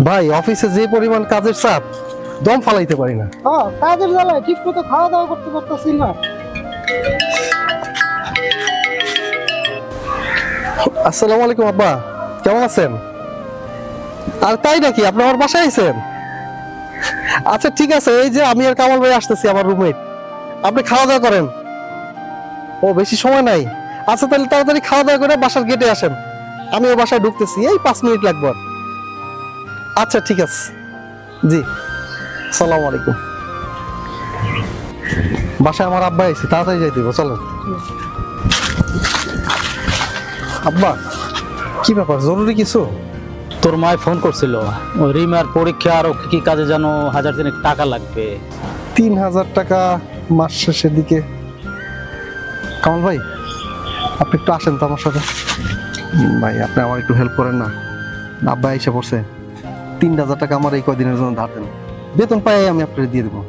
ভাই অফিসে যে পরিমাণ কাজের চাপ দম ফালাইতে পারি না। কাজের জ্বালায় ঠিক মতো খাওয়া দাওয়া করতে পারতাছি না। আসসালামু আলাইকুম আব্বা, কেমন আছেন? আর তাই নাকি, আপনি আমার বাসায় আছেন? আচ্ছা ঠিক আছে, এই যে আমি আর কামাল ভাই আসতেছি, আমার রুমমেট। আপনি খাওয়া দাওয়া করেন। ও বেশি সময় নাই। আচ্ছা তাহলে তাড়াতাড়ি খাওয়া দাওয়া করে বাসার গেটে আসেন, আমিও বাসায় ঢুকতেছি, এই 5 মিনিট লাগবে আর। আচ্ছা ঠিক আছে, জি আসসালামু আলাইকুম। বাসায় আমার আব্বা এসে, তাড়াতাড়ি যাই দিব, চলেন। আব্বা কি ব্যাপার, জরুরি কিছু? তোর মায় ফোন করছিল, ওই রিমার পরীক্ষা আর কি কি কাজে যেন 1000 টাকা লাগবে। 3000 টাকা মাস শেষের দিকে? কামাল ভাই আপনি একটু আসেন তো আমার সাথে। ভাই আপনি আমার একটু হেল্প করেন না, আব্বা এসে পড়ছে। 3000 টাকা আমার এই কয়দিনের জন্য ধার দেন, বেতন পাই আমি আপনাকে দিয়ে দেবো।